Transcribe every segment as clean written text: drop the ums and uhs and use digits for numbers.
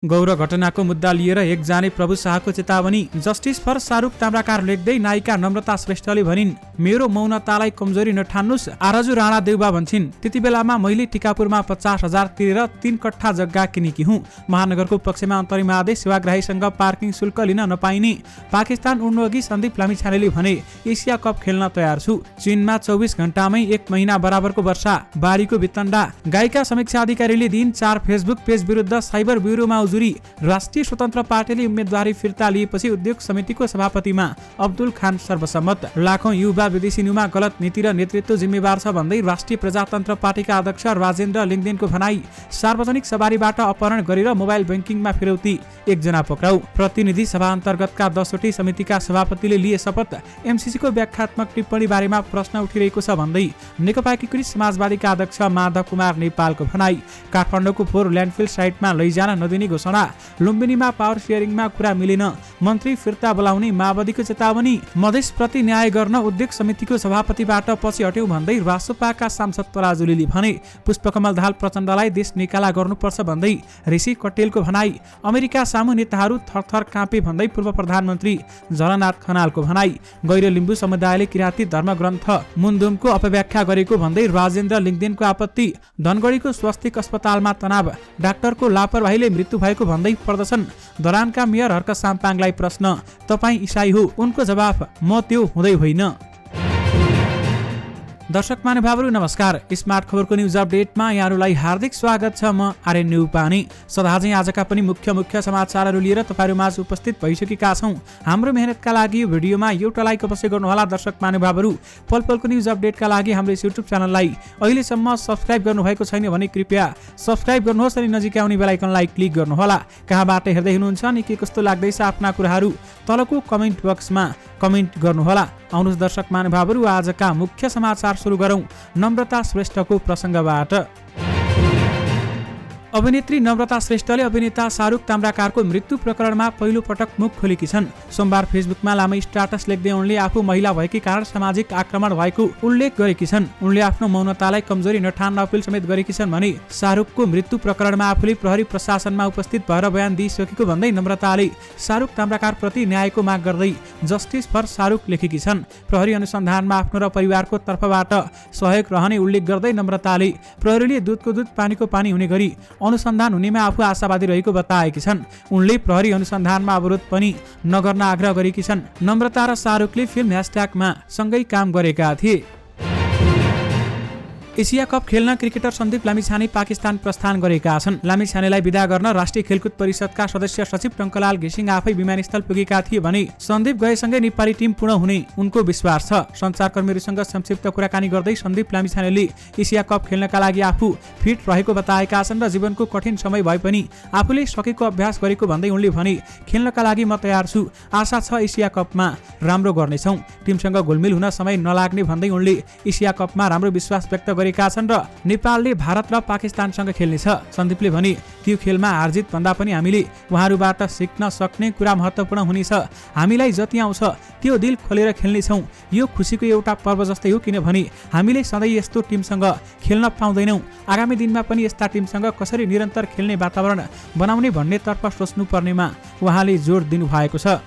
गौरव घटनाको मुद्दा लिएर एकजाने प्रभु शाहको चेतावनी। जस्टिस फर शाहरुख ताम्राकार लेख्दै नायिका नम्रता श्रेष्ठले भनिन्, मेरो मौनतालाई कमजोरी नठान्नुस्। आरजु राणा देउबा भन्छन्, त्यति बेलामा मैले टिकापुरमा 50,000 तिरेर 3 कट्ठा जग्गा किनेकी हुँ। महानगरको पक्षमा अन्तरिम आदेश सेवाग्राहीसँग पार्किङ शुल्क लिन नपाइने। पाकिस्तान उड्नु अघि सन्दीप लामिछानेले भने, एसिया कप खेल्न तयार छु। चीनमा 24 घण्टामै 1 महिना बराबरको वर्षा, बाढीको वितण्डा। गायिका समीक्षा अधिकारीले दिन 4 फेसबुक पेज विरुद्ध साइबर ब्युरोमा उजुरी। राष्ट्रिय स्वतन्त्र पार्टीले उम्मेदवारी फिर्ता लिएपछि उद्योग समितिको सभापतिमा अब्दुल खान सर्वसम्मत। लाखौं युवा विदेशी नुमा गलत नीति र नेतृत्व जिम्मेवार छ भन्दै राष्ट्रिय प्रजातन्त्र पार्टीका अध्यक्ष राजेन्द्र लिङ्गदेनको भनाई। सार्वजनिक सवारीबाट अपहरण गरेर मोबाइल बैंकिङमा फिरौती, 1 जना पक्राउ। प्रतिनिधि सभा अन्तर्गतका 10वटै समितिका सभापतिले लिए शपथ। एमसीसीको व्याख्यात्मक टिप्पणी बारेमा प्रश्न उठिरहेको छ भन्दै नेकपा एकीकृत समाजवादीका अध्यक्ष माधव कुमार नेपालको भनाई। काठमाडौँको 4 ल्यान्डफिल साइटमा लैजान नदिने घोषणा। लुम्बिनीमा पावर शेयरिङमा कुरा मिलेन, मन्त्री फिर्ता बोलाउने माओवादीको चेतावनी। मधेसप्रति न्याय गर्न उद्योग समितिको सभापतिबाट पछि हट्यौं भन्दै रासोपाका सांसद तराजुलीले भने। पुष्पकमल दाहाल प्रचण्डलाई देश निकाला गर्नुपर्छ भन्दै ऋषि कटेलको भनाई। अमेरिका सामु नेताहरू थरथर काँपे भन्दै पूर्व प्रधानमन्त्री झलनाथ खनालको भनाई। गैर लिम्बू समुदायले किराँती धर्मग्रन्थ मुन्दुमको अपव्याख्या गरेको भन्दै राजेन्द्र लिङ्गदेनको आपत्ति। धनगढीको स्वास्थ्य अस्पतालमा तनाव, डाक्टरको लापरवाहीले मृत्यु भएको भन्दै प्रदर्शन। धरानका मेयर हर्क साम्पाङलाई प्रश्न, तपाईँ इसाई हो? उनको जवाफ, म त्यो हुँदै होइन। दर्शक महानुभावहरू नमस्कार। स्मार्ट खबरको न्युज अपडेटमा यहाँहरूलाई हार्दिक स्वागत छ। म आर्यन न्युपानी। सदाझै आजका पनि मुख्य समाचारहरू लिएर तपाईँहरूमाझ उपस्थित भइसकेका छौँ। हाम्रो मेहनतका लागि यो भिडियोमा एउटा लाइक अवश्य गर्नुहोला। दर्शक महानुभावहरू, पल पलको न्युज अपडेटका लागि हाम्रो युट्युब च्यानललाई अहिलेसम्म सब्स्क्राइब गर्नुभएको छैन भने कृपया सब्स्क्राइब गर्नुहोस् अनि नजिकै आउने बेल आइकनलाई क्लिक गर्नुहोला। कहाँबाट हेर्दै हुनुहुन्छ अनि के कस्तो लाग्दैछ आफ्ना कुराहरू तलको कमेन्ट बक्समा कमेन्ट गर्नुहोला। आउनुहोस् दर्शक महानुभावहरू, आजका मुख्य समाचार सुरु गरौं नम्रता श्रेष्ठको प्रसङ्गबाट। अभिनेत्री नम्रता श्रेष्ठले अभिनेता शाहरुख ताम्राकारको मृत्यु प्रकरणमा पहिलो पटक मुख खोलेकी छन्। सोमबार फेसबुकमा लामो स्ट्याटस लेख्दै उनले आफू महिला भएकै कारण सामाजिक आक्रमण भएको उल्लेख गरेकी छन्। उनले आफ्नो मौनतालाई कमजोरी नठान्न अपिल समेत गरेकी छन् भने शाहरुखको मृत्यु प्रकरणमा आफूले प्रहरी प्रशासनमा उपस्थित भएर बयान दिइसकेको भन्दै नम्रताले शाहरुख ताम्राकार प्रति न्यायको माग गर्दै जस्टिस फर शाहरुख लेखेकी छन्। प्रहरी अनुसन्धानमा आफ्नो र परिवारको तर्फबाट सहयोग रहने उल्लेख गर्दै नम्रताले प्रहरीले दूधको दूध पानीको पानी हुने गरी अनुसन्धान हुनेमा आफू आशावादी रहेको बताएकी छन्। उनले प्रहरी अनुसन्धानमा अवरोध पनि नगर्न आग्रह गरेकी छन्। नम्रता र शाहरुखले फिल्म ह्याशट्यागमा सँगै काम गरेका थिए। एसिया कप खेल्न क्रिकेटर सन्दीप लामिछाने पाकिस्तान प्रस्थान गरेका छन्। लामिछानेलाई विदा गर्न राष्ट्रिय खेलकुद परिषदका सदस्य सचिव टङ्कलाल घिसिङ आफै विमानस्थल पुगेका थिए भने सन्दीप गएसँगै नेपाली टिम पूर्ण हुने उनको विश्वास छ। सञ्चारकर्मीहरूसँग संक्षिप्त कुराकानी गर्दै सन्दीप लामिछानेले एसिया कप खेल्नका लागि आफू फिट रहेको बताएका छन् र जीवनको कठिन समय भए पनि आफूले सकेको अभ्यास गरेको भन्दै उनले भने, खेल्नका लागि म तयार छु, आशा छ एसिया कपमा राम्रो गर्नेछौँ, टिमसँग घुलमिल हुन समय नलाग्ने भन्दै उनले एसिया कपमा राम्रो विश्वास व्यक्त गरेका छन् र नेपालले भारत र पाकिस्तानसँग खेल्नेछ। सन्दीपले भने, त्यो खेलमा हारजित भन्दा पनि हामीले उहाँहरूबाट सिक्न सक्ने कुरा महत्त्वपूर्ण हुनेछ। हामीलाई जति आउँछ त्यो दिल खोलेर खेल्नेछौँ। यो खुसीको एउटा पर्व जस्तै हो, किनभने हामीले सधैँ यस्तो टिमसँग खेल्न पाउँदैनौँ। आगामी दिनमा पनि यस्ता टिमसँग कसरी निरन्तर खेल्ने वातावरण बनाउने भन्नेतर्फ सोच्नुपर्नेमा उहाँले जोड दिनुभएको छ।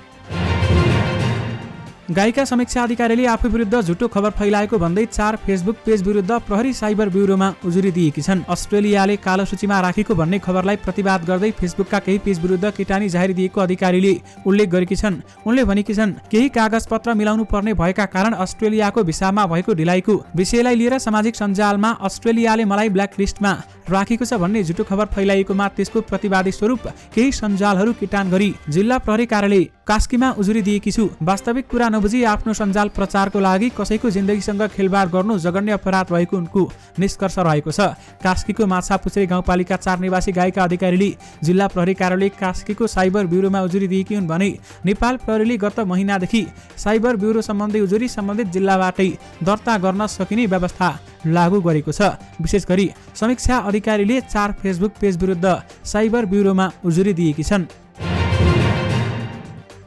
गायिका समीक्षा अधिकारीले आफू विरुद्ध झुटो खबर फैलाएको भन्दै 4 फेसबुक पेज विरुद्ध प्रहरी साइबर ब्युरोमा उजुरी दिएकी छन्। अस्ट्रेलियाले कालो सूचीमा राखेको भन्ने खबरलाई प्रतिवाद गर्दै फेसबुकका केही पेज विरुद्ध किटानी जाहेर दिएको अधिकारीले उल्लेख गरेकी छन्। उनले भनेकी छन्, केही कागजपत्र मिलाउनु पर्ने भएका कारण अस्ट्रेलियाको भिसामा भएको ढिलाइको विषयलाई लिएर सामाजिक सञ्जालमा अस्ट्रेलियाले मलाई ब्ल्याकलिस्टमा राखेको छ भन्ने झुटो खबर फैलाइएकोमा त्यसको प्रतिवादी स्वरूप केही सञ्जालहरू किटान गरी जिल्ला प्रहरी कार्यालय कास्कीमा उजुरी दिएकी छु। वास्तविक कुरा नबुझी आफ्नो सञ्जाल प्रचारको लागि कसैको जिन्दगीसँग खेलबाड गर्नु जघन्य अपराध भएको उनको निष्कर्ष रहेको छ। कास्कीको माछापुछ्रे गाउँपालिका 4 निवासी गायिका अधिकारीले जिल्ला प्रहरी कार्यालय कास्कीको साइबर ब्युरोमा उजुरी दिएकी हुन् भने नेपाल प्रहरीले गत महिनादेखि साइबर ब्युरो सम्बन्धी उजुरी सम्बन्धित जिल्लाबाटै दर्ता गर्न सकिने व्यवस्था लागू गरेको छ। विशेष गरी समीक्षा अधिकारीले 4 फेसबुक पेज विरुद्ध साइबर ब्युरोमा उजुरी दिएकी छन्।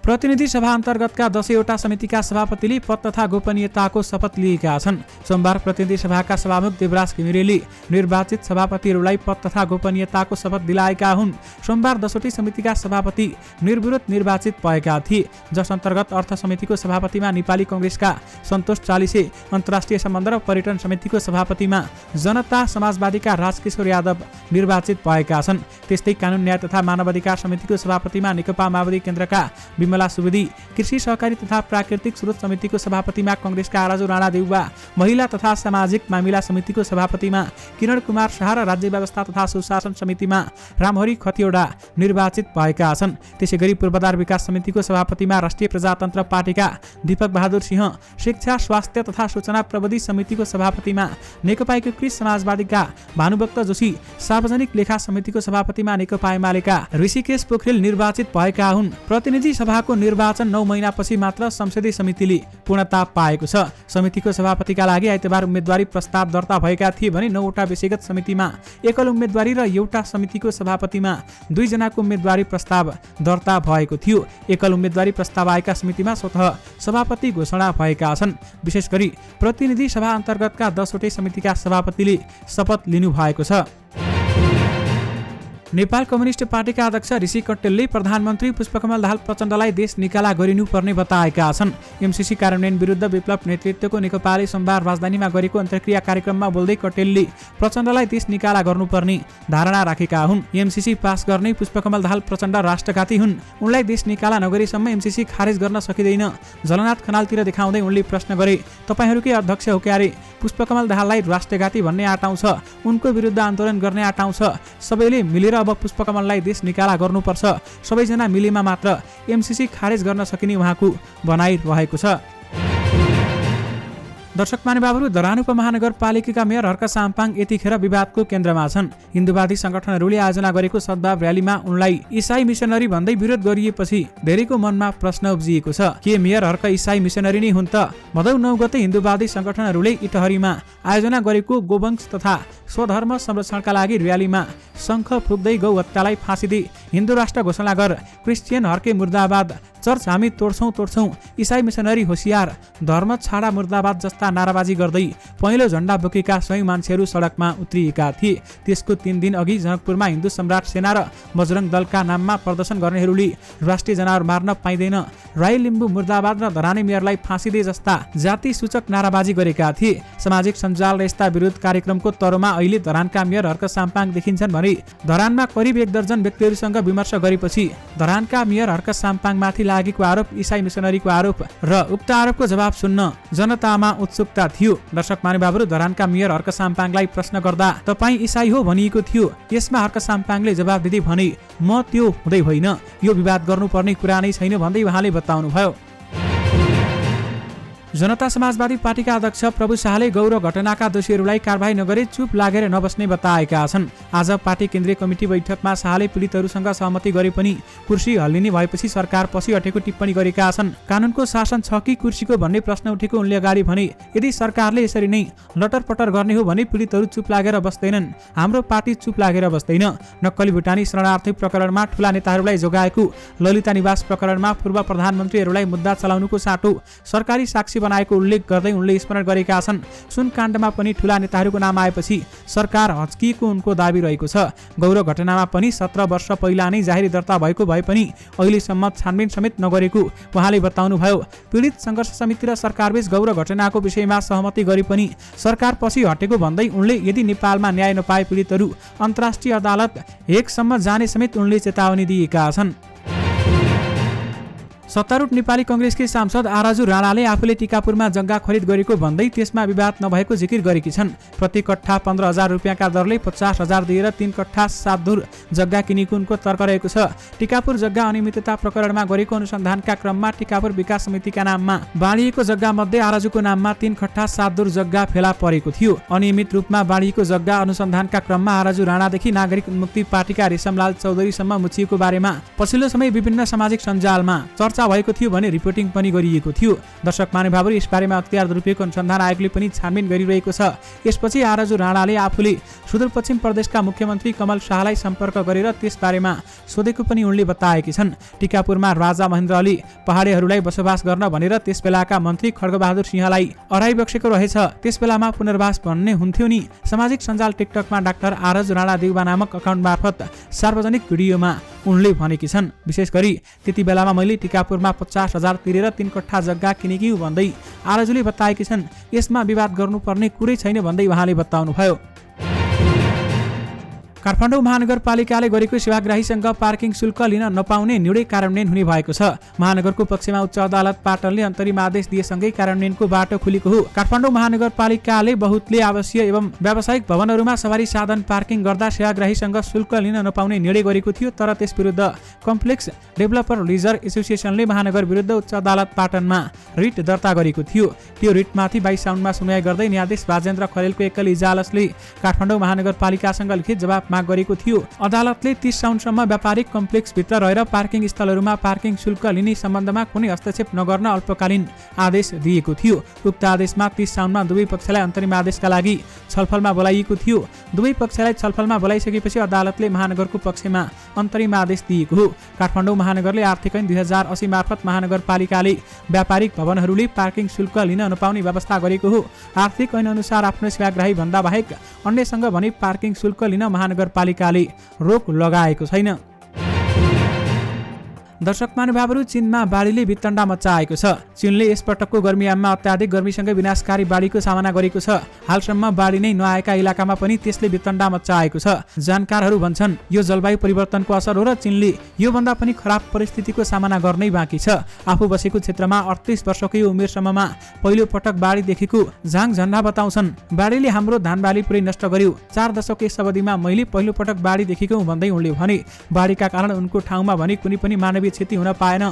प्रतिनिधि सभा अन्तर्गतका 10वटा समितिका सभापतिले पद तथा गोपनीयताको शपथ लिएका छन्। सोमबार प्रतिनिधि सभाका सभामुख देवराज घिमिरेले निर्वाचित सभापतिहरूलाई पद तथा गोपनीयताको शपथ दिलाएका हुन्। सोमबार 10वटी समितिका सभापति निर्विरोध निर्वाचित भएका थिए, जस अन्तर्गत अर्थ समितिको सभापतिमा नेपाली कांग्रेसका सन्तोष चालिसे, अन्तर्राष्ट्रिय सम्बन्ध र पर्यटन समितिको सभापतिमा जनता समाजवादीका राजकिशोर यादव निर्वाचित भएका छन्। त्यस्तै कानुन न्याय तथा मानवाधिकार समितिको सभापतिमा नेकपा माओवादी केन्द्रका विमला सुवेदी, कृषि सहकारी तथा प्राकृतिक स्रोत समितिको सभापतिमा कांग्रेसका आराजु राणा देउवा, महिला तथा सामाजिक मामिला समितिको सभापतिमा किरण कुमार शाह र राज्य व्यवस्था तथा सुशासन समितिमा रामहरि खतिवडा निर्वाचित भएका छन्। त्यसैगरी पूर्वाधार विकास समितिको सभापतिमा राष्ट्रिय प्रजातन्त्र पार्टीका दीपक बहादुर सिंह, शिक्षा स्वास्थ्य तथा सूचना प्रविधि समितिको सभापतिमा नेकपा एकीकृत समाजवादीका भानुभक्त जोशी, सार्वजनिक लेखा समितिको सभापतिमा नेकपा एमालेका ऋषिकेश पोखरेल निर्वाचित भएका हुन्। प्रतिनिधि सभाको निर्वाचन 9 महिनापछि मात्र संसदीय समितिले पूर्णता पाएको छ। समितिको सभापतिका लागि आइतबार उम्मेदवारी प्रस्ताव दर्ता भएका थिए भने 9 वटा व्यक्तिगत समितिमा एकल उम्मेदवारी र एउटा समितिको सभापतिमा 2 जनाको उम्मेदवारी प्रस्ताव दर्ता भएको थियो। एकल उम्मेदवारी प्रस्ताव आएका समितिमा स्वतः सभापति घोषणा भएका छन्। विशेष गरी प्रतिनिधि सभा अन्तर्गतका 10वटै समितिका सभापतिले शपथ लिनु भएको छ। नेपाल कम्युनिस्ट पार्टीका अध्यक्ष ऋषि कट्टेलले प्रधानमन्त्री पुष्पकमल दाहाल प्रचण्डलाई देश निकाला गरिनुपर्ने बताएका छन्। एमसीसी कार्यान्वयन विरुद्ध विप्लव नेतृत्वको नेकपाले सोमबार राजधानीमा गरेको अन्तर्क्रिया कार्यक्रममा बोल्दै कट्टेलले प्रचण्डलाई देश निकाला गर्नुपर्ने धारणा राखेका हुन्। एमसीसी पास गर्ने पुष्पकमल दाहाल प्रचण्ड राष्ट्रघाती हुन्। उनलाई देश निकाला नगरेसम्म एमसीसी खारेज गर्न सकिँदैन। झलनाथ खनालतिर देखाउँदै उनले प्रश्न गरे, तपाईहरूकै अध्यक्ष हो क्यारे? पुष्पकमल दाहाललाई राष्ट्रघाती भन्ने आटाउँछ, उनको विरुद्ध आन्दोलन गर्ने आटाउँछ। सबैले मिलेर अब पुष्पकमललाई देश निकाला गर्नुपर्छ। सबैजना मिलेमा मात्र एमसीसी खारेज गर्न सकिने उहाँको भनाइ रहेको छ। दर्शक महानुभावहरू, धरान उपमहानगरपालिकाका मेयर हर्क साम्पाङ यतिखेर विवादको केन्द्रमा छन्। हिन्दूवादी संगठनहरूले आयोजना गरेको सद्भाव र्यालीमा उनलाई इसाई मिसनरी भन्दै विरोध गरिएपछि धेरैको मनमा प्रश्न उब्जिएको छ। के मेयर हर्क इसाई मिसनरी नै हुन् त? भदौ 9 गते हिन्दूवादी संगठनहरूले इटहरीमा आयोजना गरेको गोवंश तथा स्वधर्म संरक्षणका लागि र्यालीमा शङ्ख फुक्दै गौ हत्यालाई फाँसी दे, हिन्दू राष्ट्र घोषणा गर, क्रिस्चियन हर्के मुर्दाबाद, चर्च हामी तोड्छौँ, इसाई मिसनरी होसियार, धर्म छाडा मुर्दाबाद जस्ता नाराबाजी गर्दै पहिलो झण्डा बोकेका 100 मान्छेहरू सडकमा उत्रिएका थिए। त्यसको 3 दिन अघि जनकपुरमा हिन्दू सम्राट सेना र बजरङ दलका नाममा प्रदर्शन गर्नेहरूले राष्ट्रिय जनावर मार्न पाइँदैन, राई लिम्बू मुर्दाबाद र धराने मेयरलाई फाँसी दे जस्ता जाति सूचक नाराबाजी गरेका थिए। सामाजिक सञ्जाल र यस्ता विरोध कार्यक्रमको तरुमा अहिले धरानका मेयर हर्क साम्पाङ देखिन्छन् भने धरानमा करिब 1 दर्जन व्यक्तिहरूसँग विमर्श गरेपछि धरानका मेयर हर्क साम्पाङमाथि लागेको आरोप इसाई मिसनरीको आरोप र उक्त आरोपको जवाब सुन्न जनतामा उत्सुकता थियो। दर्शक महानुभावहरू, धरानका मेयर हर्क साम्पाङलाई प्रश्न गर्दा तपाईँ इसाई हो भनिएको थियो। यसमा हर्क साम्पाङले जवाब दिँदै भने, म त्यो हुँदै होइन, यो विवाद गर्नुपर्ने कुरा नै छैन भन्दै उहाँले बताउनुभयो। जनता समाजवादी पार्टीका अध्यक्ष प्रभु शाहले गौरव घटनाका दोषीहरूलाई कारबाही नगरे चुप लागेर नबस्ने बताएका छन्। आज पार्टी केन्द्रीय कमिटी बैठकमा शाहले पीडितहरूसँग सहमति गरे पनि कुर्सी हल्लिने भएपछि सरकार पछि हटेको टिप्पणी गरेका छन्। कानुनको शासन छ कि कुर्सीको भन्ने प्रश्न उठेको उनले अगाडि भने, यदि सरकारले यसरी नै लटरपटर गर्ने हो भने पीडितहरू चुप लागेर बस्दैनन्। हाम्रो पार्टी चुप लागेर बस्दैन। नक्कली भुटानी शरणार्थी प्रकरणमा ठूला नेताहरूलाई जोगाएको ललिता निवास प्रकरणमा पूर्व प्रधानमन्त्रीहरूलाई मुद्दा चलाउनुको साटो सरकारी साक्षी बनाएको उल्लेख गर्दै उनले स्मरण गरेका छन्। सुन काण्डमा पनि ठूला नेताहरूको नाम आएपछि सरकार हच्किएको उनको दाबी रहेको छ। गौरव घटनामा पनि 17 वर्ष पहिला नै जाहेरी दर्ता भएको भए पनि अहिलेसम्म छानबिन समेत नगरेको उहाँले बताउनुभयो। पीडित सङ्घर्ष समिति र सरकारबीच गौरव घटनाको विषयमा सहमति गरे पनि सरकार पछि हटेको भन्दै उनले यदि नेपालमा न्याय नपाए पीडितहरू अन्तर्राष्ट्रिय अदालत हेगसम्म जाने समेत उनले चेतावनी दिएका छन्। सत्तारूढ नेपाली कांग्रेसकी सांसद आराजु राणाले आफूले टिकापुरमा जग्गा खरिद गरेको भन्दै त्यसमा विवाद नभएको जिकिर गरेकी छन्। प्रति कट्ठा 15,000 रुपियाँका दरले 50,000 दिएर 3 कट्ठा 7 धुर जग्गा किनेको उनको तर्क रहेको छ। टिकापुर जग्गा अनियमितता प्रकरणमा गरेको अनुसन्धानका क्रममा टिकापुर विकास समितिका नाममा बाँडिएको जग्गा मध्ये आराजुको नाममा 3 कट्ठा 7 धुर जग्गा फेला परेको थियो। अनियमित रूपमा बाँडिएको जग्गा अनुसन्धानका क्रममा आराजु राणादेखि नागरिक उन्मुक्ति पार्टीका रेशमलाल चौधरीसम्म मुछिएको बारेमा पछिल्लो समय विभिन्न सामाजिक सञ्जालमा चर्चा खुला भएको थियो भने रिपोर्टिङ पनि गरिएको थियो। दर्शक महानुभावहरू, यसबारेमा अख्तियार दुरुपयोग अनुसन्धान आयोगले पनि छानबिन गरिरहेको छ। यसपछि आरजु राणाले आफूले सुदूरपश्चिम प्रदेशका मुख्यमन्त्री कमल शाहलाई सम्पर्क गरेर त्यसबारेमा सोधेको पनि उनले बताएकी छन्। टिकापुरमा राजा महेन्द्र अली पहाडेहरूलाई बसोबास गर्न भनेर त्यसबेलाका मन्त्री खड्गबहादुर सिंहलाई अराई बक्सेको रहेछ। त्यसबेलामा पुनर्वास भन्ने हुन्थ्यो नि। सामाजिक सञ्जाल टिकटकमा डाक्टर आरजु राणा देउबा नामक अकाउन्ट मार्फत सार्वजनिक भिडियोमा उनले भनेकी छन्, विशेष गरी त्यति बेलामा मैले टिकापुरमा 50,000 तिरेर 3 कट्ठा जग्गा किनेकी हुँ भन्दै आरजुले बताएकी छन्। यसमा विवाद गर्नुपर्ने कुरै छैन भन्दै उहाँले बताउनुभयो। काठमाडौँ महानगरपालिकाले गरेको सेवाग्राहीसँग पार्किङ शुल्क लिन नपाउने निर्णय कार्यान्वयन हुने भएको छ। महानगरको पक्षमा उच्च अदालत पाटनले अन्तरिम आदेश दिएसँगै कार्यान्वयनको बाटो खुलेको हो। काठमाडौँ महानगरपालिकाले बहुतले आवासीय एवं व्यावसायिक भवनहरूमा सवारी साधन पार्किङ गर्दा सेवाग्राहीसँग शुल्क लिन नपाउने निर्णय गरेको थियो। तर त्यस विरुद्ध कम्प्लेक्स डेभलपर लिजर एसोसिएसनले महानगर विरुद्ध उच्च अदालत पाटनमा रिट दर्ता गरेको थियो। त्यो रिटमाथि 22 साउनमा सुनवाई गर्दै न्यायाधीश राजेन्द्र खरेलको एकल इजालसले काठमाडौँ महानगरपालिकासँग लिखित जवाब माग गरेको थियो। अदालतले 30 साउनसम्म व्यापारिक कम्प्लेक्सभित्र रहेर पार्किङ स्थलहरूमा पार्किङ शुल्क लिने सम्बन्धमा कुनै हस्तक्षेप नगर्न अल्पकालीन आदेश दिएको थियो। उक्त आदेशमा 30 साउनमा दुवै पक्षलाई अन्तरिम आदेशका लागि छलफलमा बोलाइएको थियो। दुवै पक्षलाई छलफलमा बोलाइसकेपछि अदालतले महानगरको पक्षमा अन्तरिम आदेश दिएको हो। काठमाडौँ महानगरले आर्थिक ऐन 2080 मार्फत महानगरपालिकाले व्यापारिक भवनहरूले पार्किङ शुल्क लिन नपाउने व्यवस्था गरेको हो। आर्थिक ऐन अनुसार आफ्नो सेवाग्राही भन्दा बाहेक अन्यसँग भने पार्किङ शुल्क लिन महानगरपालिकाले रोक लगाएको छैन। दर्शक महानुभावहरू, चीनमा बाढीले वितण्डा मच्चाएको छ। चीनले यसपटकको गर्मीयाममा अत्याधिक गर्मीसँगै विनाशकारी बाढीको सामना गरेको छ। हालसम्म बाढी नै नआएका इलाकामा पनि त्यसले वितण्डा मच्चाएको छ। जानकारहरू भन्छन् यो जलवायु परिवर्तनको असर हो र चीनले योभन्दा पनि खराब परिस्थितिको सामना गर्नै बाँकी छ। आफू बसेको क्षेत्रमा 38 वर्षकै उमेरसम्ममा पहिलो पटक बाढी देखेको झाङ झन्डा बताउँछन्। बाढीले हाम्रो धानबाली पुरै नष्ट गर्यो। 4 दशक यस अवधिमा मैले पहिलो पटक बाढी देखेको हुँ भन्दै उनले भने। बाढीका कारण उनको ठाउँमा भने कुनै पनि मानवीय क्षति हुन पाएन।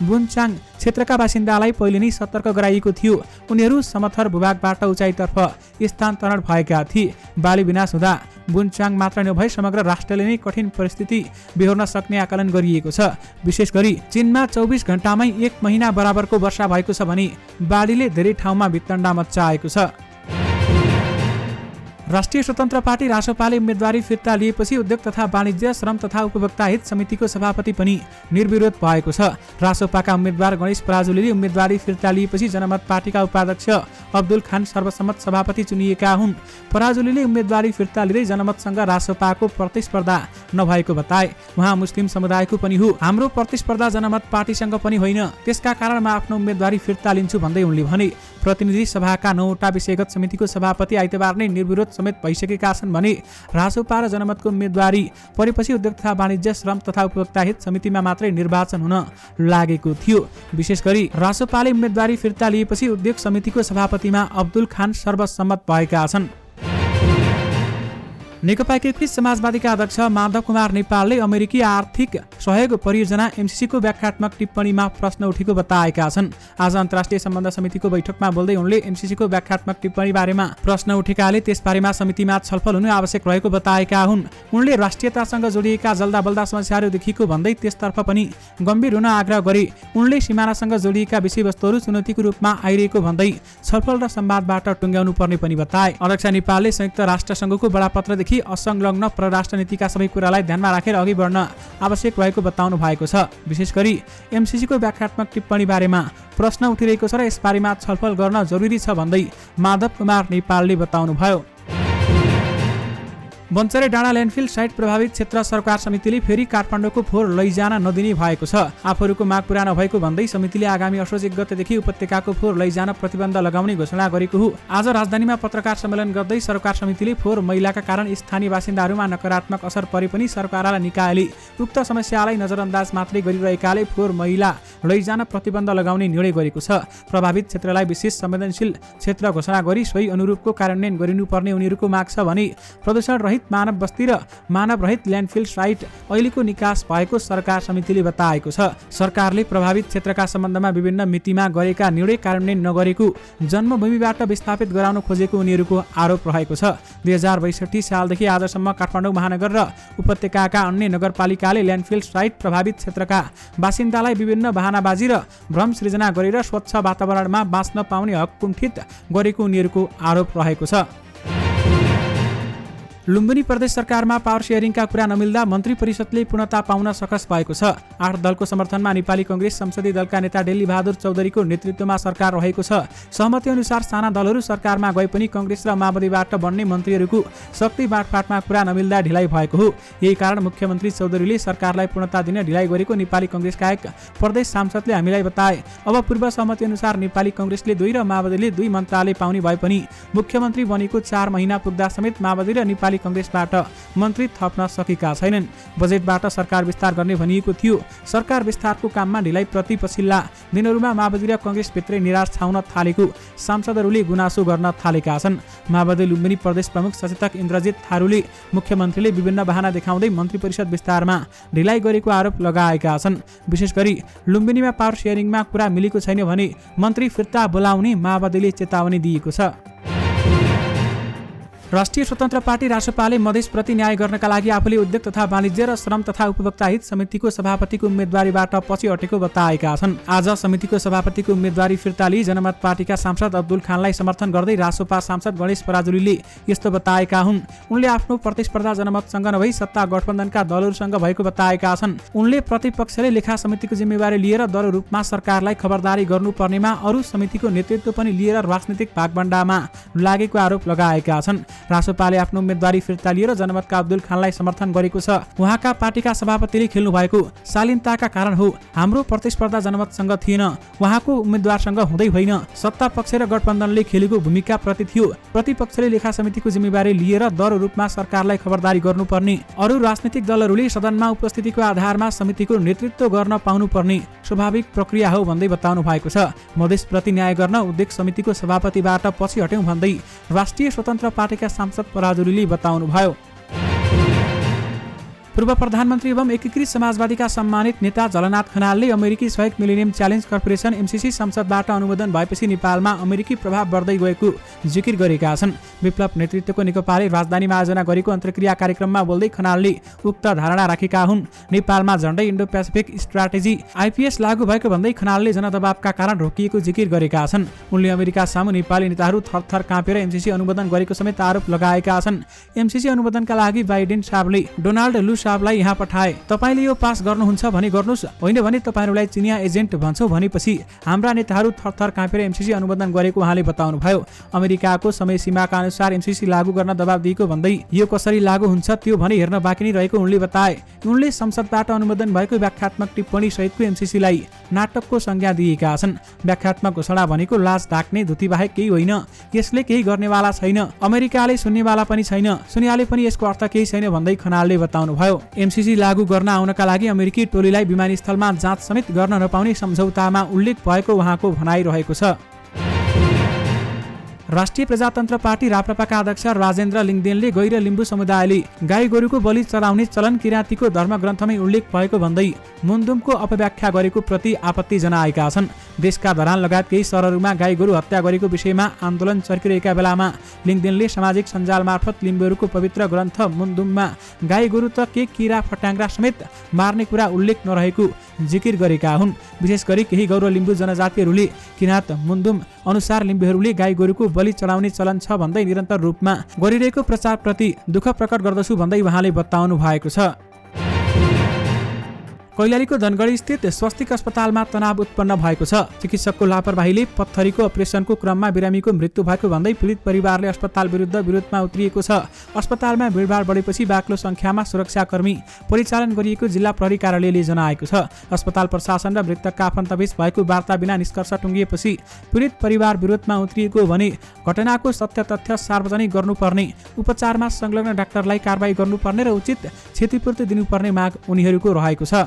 बुनचाङ क्षेत्रका बासिन्दालाई पहिले नै सतर्क गराइएको थियो। उनीहरू समथर भूभागबाट उचाइतर्फ स्थानान्तरण भएका थिए। बाढी विनाश हुँदा बुनचाङ मात्र नभई समग्र राष्ट्रले नै कठिन परिस्थिति बेहोर्न सक्ने आकलन गरिएको छ। विशेष गरी चीनमा 24 घण्टामै 1 महिना बराबरको वर्षा भएको छ भने बाढीले धेरै ठाउँमा वितण्डा मच्चाएको छ। राष्ट्रिय स्वतन्त्र पार्टी रासोपाले उम्मेदवारी फिर्ता लिएपछि उद्योग तथा वाणिज्य, श्रम तथा उपभोक्ता हित समितिको सभापति पनि निर्विरोध भएको छ। रासोपाका उम्मेदवार गणेश पराजुलीले उम्मेदवारी फिर्ता लिएपछि जनमत पार्टीका उपाध्यक्ष अब्दुल खान सर्वसम्मत सभापति चुनिएका हुन्। पराजुलीले उम्मेदवारी फिर्ता लिँदै जनमतसँग रासोपाको प्रतिस्पर्धा नभएको बताए। उहाँ मुस्लिम समुदायको पनि हो। हाम्रो प्रतिस्पर्धा जनमत पार्टीसँग पनि होइन, त्यसका कारण म आफ्नो उम्मेदवारी फिर्ता लिन्छु भन्दै उनले भने। प्रतिनिधि सभाका 9वटा विषयगत समितिको सभापति आइतबार नै निर्विरोध समेत भइसकेका छन् भने रासोपा र जनमतको उम्मेदवारी परेपछि उद्योग तथा वाणिज्य, श्रम तथा उपभोक्ता हित समितिमा मात्रै निर्वाचन हुन लागेको थियो। विशेष गरी रासोपाले उम्मेदवारी फिर्ता लिएपछि उद्योग समितिको सभापतिमा अब्दुल खान सर्वसम्मत भएका छन्। नेकपा एकीकृत समाजवादीका अध्यक्ष माधव कुमार नेपालले अमेरिकी आर्थिक सहयोग परियोजना एमसीसीको व्याख्यात्मक टिप्पणीमा प्रश्न उठेको बताएका छन्। आज अन्तर्राष्ट्रिय सम्बन्ध समितिको बैठकमा बोल्दै उनले एमसीसीको व्याख्यात्मक टिप्पणी बारेमा प्रश्न उठेकाले त्यसबारेमा समितिमा छलफल हुनु आवश्यक रहेको बताएका हुन्। उनले राष्ट्रियतासँग जोडिएका जल्दाबल्दा समस्याहरू देखिएको भन्दै त्यसतर्फ पनि गम्भीर हुन आग्रह गरे। उनले सिमानासँग जोडिएका विषयवस्तुहरू चुनौतीको रूपमा आइरहेको भन्दै छलफल र संवादबाट टुङ्ग्याउनु पर्ने पनि बताए। अध्यक्ष नेपालले संयुक्त राष्ट्रसङ्घको बडापत्रदेखि असंलग्न परराष्ट्र नीतिका सबै कुरालाई ध्यानमा राखेर अघि बढ्न आवश्यक रहेको बताउनु भएको छ। विशेष गरी एमसीसीको व्याख्यात्मक टिप्पणी बारेमा प्रश्न उठिरहेको छ र यसबारेमा छलफल गर्न जरुरी छ भन्दै माधव कुमार नेपालले बताउनुभयो। बन्चरे डाँडा ल्यान्डफिल साइट प्रभावित क्षेत्र सरकार समितिले फेरि काठमाडौँको फोहोर लैजान नदिने भएको छ। आफूहरूको माग पूरा नभएको भन्दै समितिले आगामी असोज 1 गतेदेखि उपत्यकाको फोहोर लैजान प्रतिबन्ध लगाउने घोषणा गरेको हो। आज राजधानीमा पत्रकार सम्मेलन गर्दै सरकार समितिले फोहोर मैलाका कारण स्थानीय बासिन्दाहरूमा नकारात्मक असर परे पनि सरकारवाला निकायले उक्त समस्यालाई नजरअन्दाज मात्रै गरिरहेकाले फोहोर मैला लैजान प्रतिबन्ध लगाउने निर्णय गरेको छ। प्रभावित क्षेत्रलाई विशेष संवेदनशील क्षेत्र घोषणा गरी सोही अनुरूपको कार्यान्वयन गरिनुपर्ने उनीहरूको माग छ भने प्रदूषण रहित मानव बस्ती र मानव रहित ल्यान्डफिल साइट अहिलेको निकास भएको सरकार समितिले बताएको छ। सरकारले प्रभावित क्षेत्रका सम्बन्धमा विभिन्न मितिमा गरेका निर्णय कार्यान्वयन नगरेको, जन्मभूमिबाट विस्थापित गराउन खोजेको उनीहरूको आरोप रहेको छ। 2062 सालदेखि आजसम्म काठमाडौँ महानगर र उपत्यकाका अन्य नगरपालिकाले ल्यान्डफिल साइट प्रभावित क्षेत्रका बासिन्दालाई विभिन्न बहानाबाजी र भ्रम सृजना गरेर स्वच्छ वातावरणमा बाँच्न पाउने हक कुण्ठित गरेको उनीहरूको आरोप रहेको छ। लुम्बिनी प्रदेश सरकारमा पावर सेयरिङका कुरा नमिल्दा मन्त्री परिषदले पूर्णता पाउन सकस भएको छ। 8 दलको समर्थनमा नेपाली कांग्रेस संसदीय दलका नेता डेली बहादुर चौधरीको नेतृत्वमा सरकार रहेको छ। सहमति अनुसार साना दलहरू सरकारमा गए पनि कांग्रेस र माओवादीबाट बन्ने मन्त्रीहरूको शक्ति बाँडफाँडमा कुरा नमिल्दा ढिलाइ भएको हो। यही कारण मुख्यमन्त्री चौधरीले सरकारलाई पूर्णता दिन ढिलाइ गरेको नेपाली कांग्रेसका एक प्रदेश सांसदले हामीलाई बताए। अब पूर्व सहमति अनुसार नेपाली कांग्रेसले 2 र माओवादीले 2 मन्त्रालय पाउने भए पनि मुख्यमन्त्री बनेको 4 महिना पुग्दा समेत माओवादी र नेपाली कांग्रेसबाट मन्त्री थप्न सकेका छैनन्। बजेटबाट सरकार विस्तार गर्ने भनिएको थियो। सरकार विस्तारको काममा ढिलाइ प्रति पछिल्ला दिनहरूमा माओवादी र कांग्रेसभित्रै निराश छाउन थालेको सांसदहरूले गुनासो गर्न थालेका छन्। माओवादी लुम्बिनी प्रदेश प्रमुख सचेतक इन्द्रजित थारूले मुख्यमन्त्रीले विभिन्न बहाना देखाउँदै मन्त्री परिषद विस्तारमा ढिलाइ गरेको आरोप लगाएका छन्। विशेष गरी लुम्बिनीमा पावर सेयरिङमा कुरा मिलेको छैन भने मन्त्री फिर्ता बोलाउने माओवादीले चेतावनी दिएको छ। राष्ट्रिय स्वतन्त्र पार्टी रासपाले मधेसप्रति न्याय गर्नका लागि आफूले उद्योग तथा वाणिज्य र श्रम तथा उपभोक्ता हित समितिको सभापतिको उम्मेदवारीबाट पछि हटेको बताएका छन्। आज समितिको सभापतिको उम्मेदवारी फिर्ता लिई जनमत पार्टीका सांसद अब्दुल खानलाई समर्थन गर्दै रासोपा सांसद गणेश पराजुलीले यस्तो बताएका हुन्। उनले आफ्नो प्रतिस्पर्धा जनमतसँग नभई सत्ता गठबन्धनका दलहरूसँग भएको बताएका छन्। उनले प्रतिपक्षले लेखा समितिको जिम्मेवारी लिएर दल रूपमा सरकारलाई खबरदारी गर्नुपर्नेमा अरू समितिको नेतृत्व पनि लिएर राजनीतिक भागभण्डामा लागेको आरोप लगाएका छन्। रासोपाले आफ्नो उम्मेदवारी फिर्ता लिएर जनमतका अब्दुल खानलाई समर्थन गरेको छ। उहाँका पार्टीका सभापतिले खेल्नु भएको शालीनताका कारण हो। हाम्रो प्रतिस्पर्धा जनमतसँग थिएन, उहाँको उम्मेदवारसँग हुँदै होइन। सत्ता पक्ष र गठबन्धनले खेलेको भूमिका प्रति थियो। प्रतिपक्षले लेखा समितिको जिम्मेवारी लिएर दल रूपमा सरकारलाई खबरदारी गर्नुपर्ने, अरू राजनीतिक दलहरूले सदनमा उपस्थितिको आधारमा समितिको नेतृत्व गर्न पाउनुपर्ने स्वाभाविक प्रक्रिया हो भन्दै बताउनु भएको छ। मधेसप्रति न्याय गर्न उद्योग समितिको सभापतिबाट पछि हट्यौं भन्दै राष्ट्रिय स्वतन्त्र पार्टीका सांसद पराजुलीले बताउनुभयो। पूर्व प्रधानमन्त्री एवं एकीकृत समाजवादीका सम्मानित नेता झलनाथ खनालले अमेरिकी सहयोग मिलेनियम च्यालेन्ज कर्पोरेसन एमसीसी संसदबाट अनुमोदन भएपछि नेपालमा अमेरिकी प्रभाव बढ्दै गएको जिकिर गरेका छन्। विप्लव नेतृत्वको नेकपाले राजधानीमा आयोजना गरेको अन्तर्क्रिया कार्यक्रममा बोल्दै खनालले उक्त धारणा राखेका हुन्। नेपालमा झण्डै इन्डो पेसिफिक स्ट्राटेजी आइपीएस लागू भएको भन्दै खनालले जनदबावका कारण रोकिएको जिकिर गरेका छन्। उनले अमेरिका सामु नेपाली नेताहरू थरथर काँपेर एमसीसी अनुमोदन गरेको समेत आरोप लगाएका छन्। एमसीसी अनुमोदनका लागि बाइडेन साहबले डोनाल्ड लु साहबलाई यहाँ पठाए। तपाईले यो पास गर्नुहुन्छ भने गर्नुस्, होइन भने तपाईहरुलाई चिनिया एजेन्ट भन्छौ भनेपछि हाम्रा नेताहरू थरथर काँपेर एमसीसी अनुमोदन गरेको उहाँले बताउनुभयो। अमेरिकाको समय सीमाका अनुसार एमसीसी लागू गर्न दबाब दिएको भन्दै यो कसरी लागू हुन्छ त्यो भने हेर्न बाँकी नै रहेको उनले बताए। उनले संसदबाट अनुमोदन भएको व्याख्यात्मक टिप्पणी सहितको एमसीसीलाई नाटकको संज्ञा दिएका छन्। व्याख्यात्मक घोषणा भनेको लाज ढाक्ने धुती बाहेक केही होइन। यसले केही गर्नेवाला छैन, अमेरिकाले सुन्नेवाला पनि छैन, सुनियाले पनि यसको अर्थ केही छैन भन्दै खनालले बताउनुभयो। एमसीसी लागू गर्न आउनका लागि अमेरिकी टोलीलाई विमानस्थलमा जाँच समेत गर्न नपाउने सम्झौतामा उल्लेख भएको उहाँको भनाइरहेको छ। राष्ट्रिय प्रजातन्त्र पार्टी राप्रपाका अध्यक्ष राजेन्द्र लिङदेनले गैर लिम्बू समुदायले गाई गोरुको बलि चढाउने चलन किराँतीको धर्मग्रन्थमै उल्लेख भएको भन्दै मुन्दुमको अपव्याख्या गरेको प्रति आपत्ति जनाएका छन्। देशका धरान लगायत केही सहरहरूमा गाई गोरु हत्या गरेको विषयमा आन्दोलन चर्किरहेका बेलामा लिङदेनले सामाजिक सञ्जाल मार्फत लिम्बूहरूको पवित्र ग्रन्थ मुन्दुममा गाई गोरु त के किरा फट्याङ्ग्रा समेत मार्ने कुरा उल्लेख नरहेको जिकिर गरेका हुन्। विशेष गरी केही गौरव लिम्बू जनजातिहरूले किराँत मुन्दुम अनुसार लिम्बूहरूले गाई गोरुको बलि चढाउने चलन छ भन्दै निरन्तर रूपमा गरिरहेको प्रचारप्रति दुःख प्रकट गर्दछु भन्दै उहाँले बताउनु भएको छ। कैलालीको धनगढी स्थित स्वास्थिक अस्पतालमा तनाव उत्पन्न भएको छ। चिकित्सकको लापरवाहीले पत्थरीको अपरेसनको क्रममा बिरामीको मृत्यु भएको भन्दै पीडित परिवारले अस्पताल विरुद्धमा उत्रिएको छ। अस्पतालमा भिडभाड बढेपछि बाक्लो संख्यामा सुरक्षाकर्मी परिचालन गरिएको जिल्ला प्रहरी कार्यालयले जनाएको छ। अस्पताल प्रशासन र मृतकका आफन्तबीच भएको वार्ता बिना निष्कर्ष टुङ्गिएपछि पीडित परिवार विरोधमा उत्रिएको भने घटनाको सत्य तथ्य सार्वजनिक गर्नुपर्ने, उपचारमा संलग्न डाक्टरलाई कारबाही गर्नुपर्ने र उचित क्षतिपूर्ति दिनुपर्ने माग उनीहरूको रहेको छ।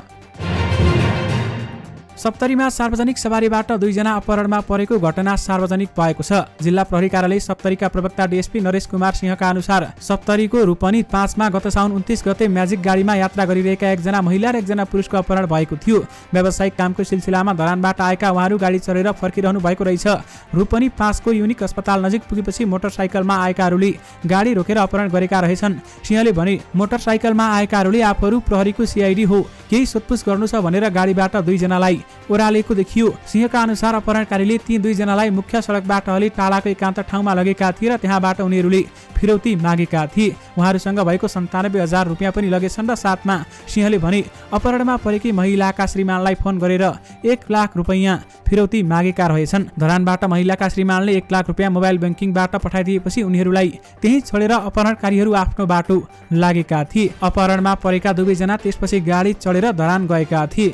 सप्तरीमा सार्वजनिक सवारीबाट 2 जना अपहरणमा परेको घटना सार्वजनिक भएको छ। जिल्ला प्रहरी कार्यालय सप्तरीका प्रवक्ता डीएसपी नरेश कुमार सिंहका अनुसार सप्तरीको रूपनी 5 मा गत साउन 29 गते म्याजिक गाडीमा यात्रा गरिरहेका 1 जना महिला र 1 जना पुरुषको अपहरण भएको थियो। व्यावसायिक कामको सिलसिलामा धरानबाट आएका उहाँहरू गाडी चढेर फर्किरहनु भएको रहेछ। रूपनी 5 को युनिक अस्पताल नजिक पुगेपछि मोटरसाइकलमा आएकाहरूले गाडी रोकेर अपहरण गरेका रहेछन्। सिंहले भने मोटरसाइकलमा आएकाहरूले आफूहरू प्रहरीको सीआईडी हो, केही सोधपुछ गर्नु छ भनेर गाडीबाट 2 जनालाई ओह्रालेको देखियो। सिंहका अनुसार अपहरणकारीले ती 2 जनालाई मुख्य सडकबाट अलि टाढाको एकान्त ठाउँमा लगेका थिए र त्यहाँबाट उनीहरूले फिरौती मागेका थिए। उहाँहरूसँग भएको 97,000 रुपियाँ पनि लगेछन् र साथमा सिंहले भने अपहरणमा परेकी महिलाका श्रीमानलाई फोन गरेर 1 लाख रुपैयाँ फिरौती मागेका रहेछन्। धरानबाट महिलाका श्रीमानले 1 लाख रुपियाँ मोबाइल ब्याङ्किङबाट पठाइदिएपछि उनीहरूलाई त्यही छोडेर अपहरणकारीहरू आफ्नो बाटो लागेका थिए। अपहरणमा परेका 2 जना त्यसपछि गाडी चढेर धरान गएका थिए।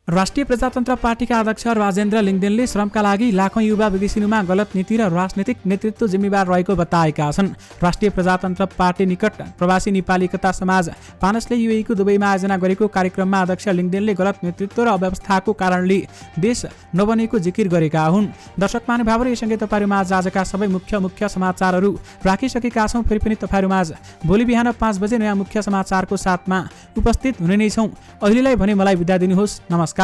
राष्ट्रिय प्रजातन्त्र पार्टीका अध्यक्ष राजेन्द्र लिङ्गदेनले श्रमका लागि लाखौं युवा विदेशिनुमा गलत नीति र राजनीतिक नेतृत्व जिम्मेवार रहेको बताएका छन्। राष्ट्रिय प्रजातन्त्र पार्टी निकट प्रवासी नेपाली एकता समाज पानसले युएईको दुबईमा आयोजना गरेको कार्यक्रममा अध्यक्ष लिङ्गदेनले गलत नेतृत्व र अव्यवस्थाको कारणले देश नबनेको जिकिर गरेका हुन्। दर्शक महानुभावहरू, यससँगै तपाईँहरूमाझ आजका सबै मुख्य समाचारहरू राखिसकेका छौँ। फेरि पनि तपाईँहरूमाझ भोलि बिहान 5 बजे नयाँ मुख्य समाचारको साथमा उपस्थित हुने नै छौँ। अहिलेलाई भने मलाई बिदा दिनुहोस्। नमस्कार।